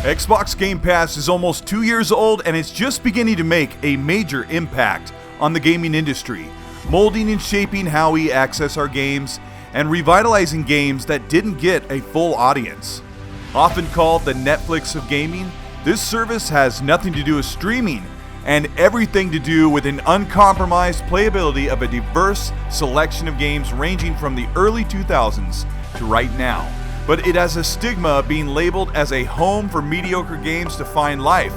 Xbox Game Pass is almost 2 years old and it's just beginning to make a major impact on the gaming industry, molding and shaping how we access our games and revitalizing games that didn't get a full audience. Often called the Netflix of gaming, this service has nothing to do with streaming and everything to do with an uncompromised playability of a diverse selection of games ranging from the early 2000s to right now. But it has a stigma of being labeled as a home for mediocre games to find life.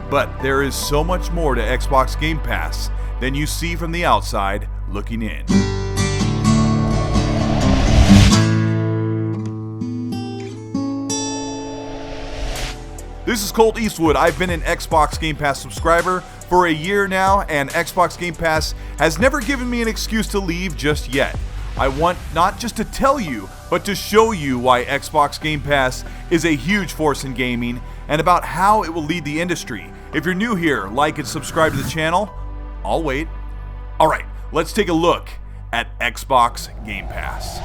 But there is so much more to Xbox Game Pass than you see from the outside looking in. This is Colteastwood. I've been an Xbox Game Pass subscriber for a year now, and Xbox Game Pass has never given me an excuse to leave just yet. I want not just to tell you, but to show you why Xbox Game Pass is a huge force in gaming and about how it will lead the industry. If you're new here, like and subscribe to the channel. I'll wait. Alright, let's take a look at Xbox Game Pass.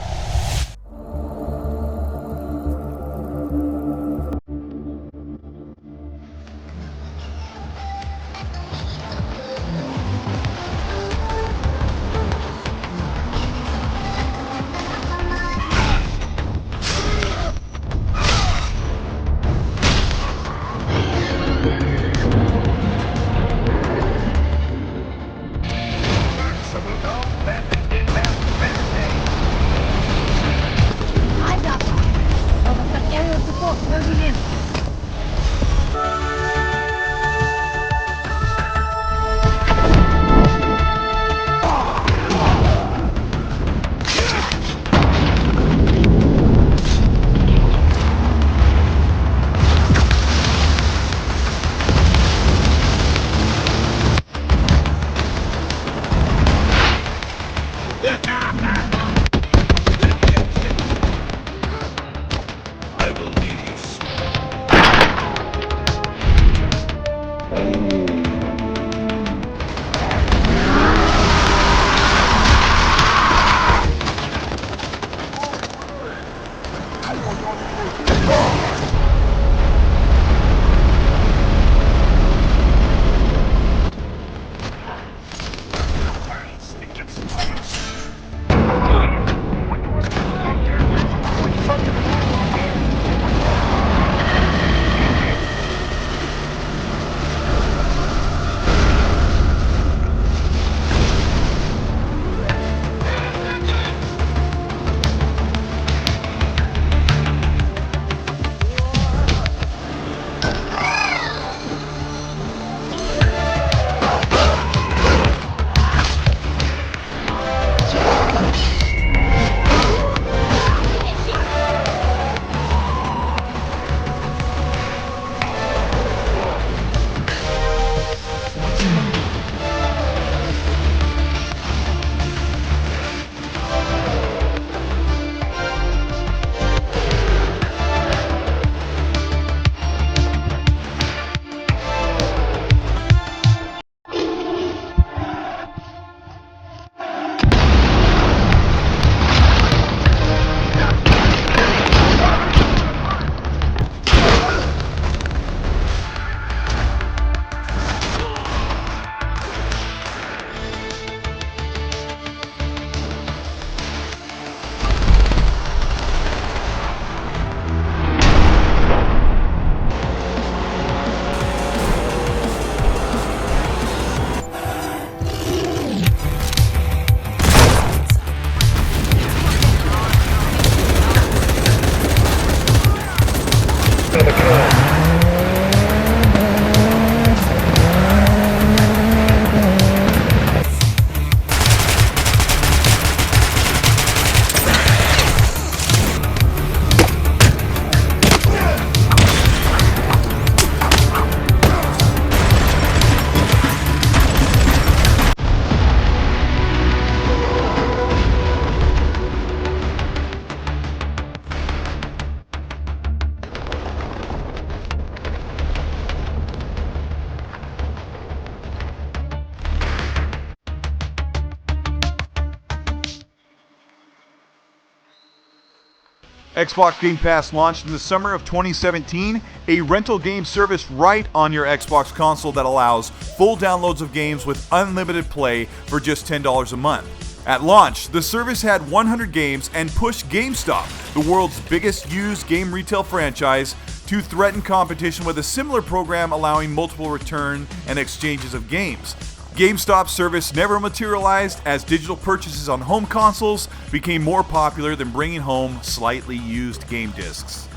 Xbox Game Pass launched in the summer of 2017, a rental game service right on your Xbox console that allows full downloads of games with unlimited play for just $10 a month. At launch, the service had 100 games and pushed GameStop, the world's biggest used game retail franchise, to threaten competition with a similar program allowing multiple return and exchanges of games. GameStop's service never materialized as digital purchases on home consoles became more popular than bringing home slightly used game discs.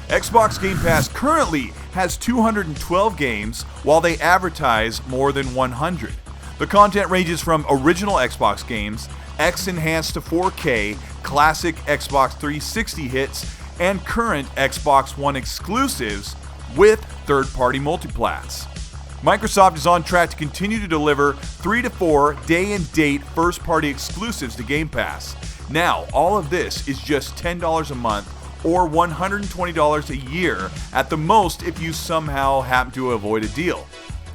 Xbox Game Pass currently has 212 games, while they advertise more than 100. The content ranges from original Xbox games, X-enhanced to 4K, classic Xbox 360 hits, and current Xbox One exclusives with third-party multiplats. Microsoft is on track to continue to deliver 3 to 4 day-and-date first-party exclusives to Game Pass. Now, all of this is just $10 a month or $120 a year at the most if you somehow happen to avoid a deal.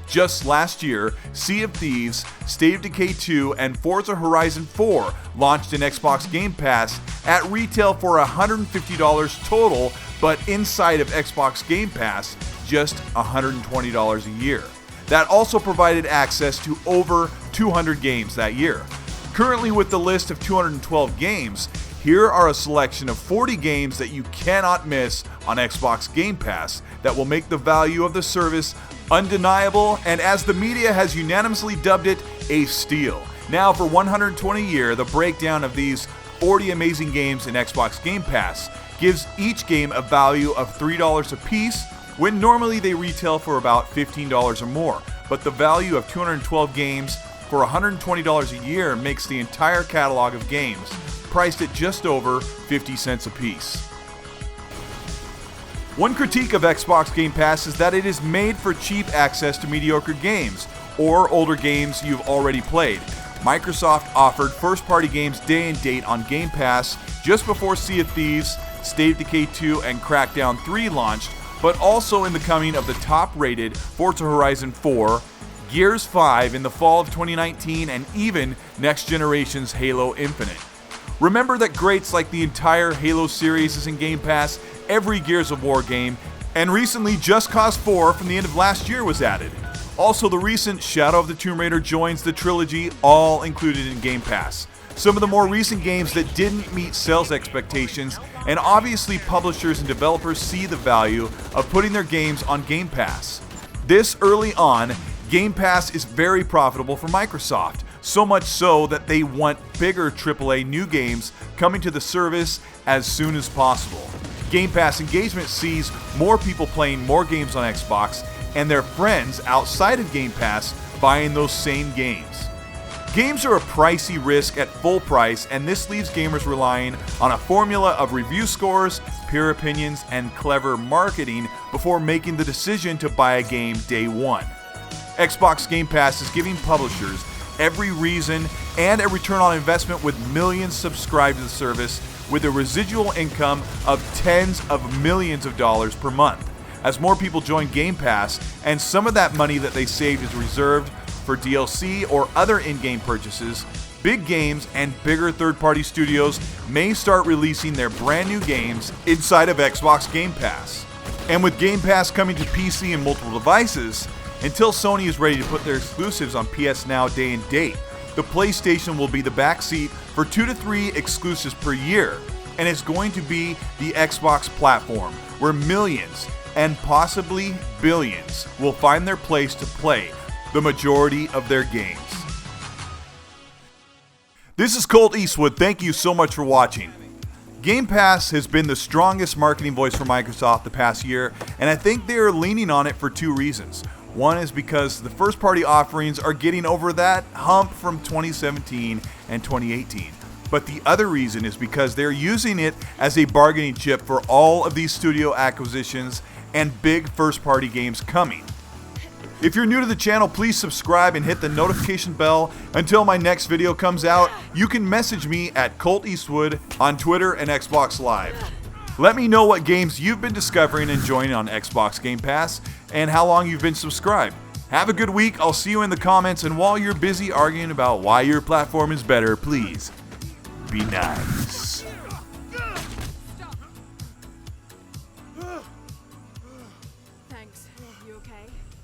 Just last year, Sea of Thieves, State of Decay 2, and Forza Horizon 4 launched in Xbox Game Pass at retail for $150 total, but inside of Xbox Game Pass, just $120 a year. That also provided access to over 200 games that year. Currently, with the list of 212 games, here are a selection of 40 games that you cannot miss on Xbox Game Pass that will make the value of the service undeniable, and as the media has unanimously dubbed it, a steal. Now, for $120 a year, the breakdown of these 40 amazing games in Xbox Game Pass gives each game a value of $3 a piece, when normally they retail for about $15 or more. But the value of 212 games for $120 a year makes the entire catalog of games priced at just over 50 cents a piece. One critique of Xbox Game Pass is that it is made for cheap access to mediocre games or older games you've already played. Microsoft offered first-party games day and date on Game Pass just before Sea of Thieves, State of Decay 2, and Crackdown 3 launched, but also in the coming of the top-rated Forza Horizon 4, Gears 5 in the fall of 2019, and even next generation's Halo Infinite. Remember that greats like the entire Halo series is in Game Pass, every Gears of War game, and recently Just Cause 4 from the end of last year was added. Also, the recent Shadow of the Tomb Raider joins the trilogy, all included in Game Pass. Some of the more recent games that didn't meet sales expectations, and obviously publishers and developers see the value of putting their games on Game Pass. This early on, Game Pass is very profitable for Microsoft, so much so that they want bigger AAA new games coming to the service as soon as possible. Game Pass engagement sees more people playing more games on Xbox and their friends outside of Game Pass buying those same games. Games are a pricey risk at full price, and this leaves gamers relying on a formula of review scores, peer opinions, and clever marketing before making the decision to buy a game day one. Xbox Game Pass is giving publishers every reason and a return on investment, with millions subscribed to the service with a residual income of tens of millions of dollars per month. As more people join Game Pass, and some of that money that they saved is reserved for DLC or other in-game purchases, big games and bigger third-party studios may start releasing their brand new games inside of Xbox Game Pass. And with Game Pass coming to PC and multiple devices, until Sony is ready to put their exclusives on PS Now day and date, the PlayStation will be the backseat for 2 to 3 exclusives per year, and it's going to be the Xbox platform where millions and possibly billions will find their place to play the majority of their games. This is Colteastwood. Thank you so much for watching. Game Pass has been the strongest marketing voice for Microsoft the past year, and I think they are leaning on it for 2 reasons. One is because the first-party offerings are getting over that hump from 2017 and 2018. But the other reason is because they're using it as a bargaining chip for all of these studio acquisitions and big first-party games coming. If you're new to the channel, please subscribe and hit the notification bell until my next video comes out. You can message me at Colteastwood on Twitter and Xbox Live. Let me know what games you've been discovering and enjoying on Xbox Game Pass and how long you've been subscribed. Have a good week. I'll see you in the comments, and while you're busy arguing about why your platform is better, please be nice. You okay?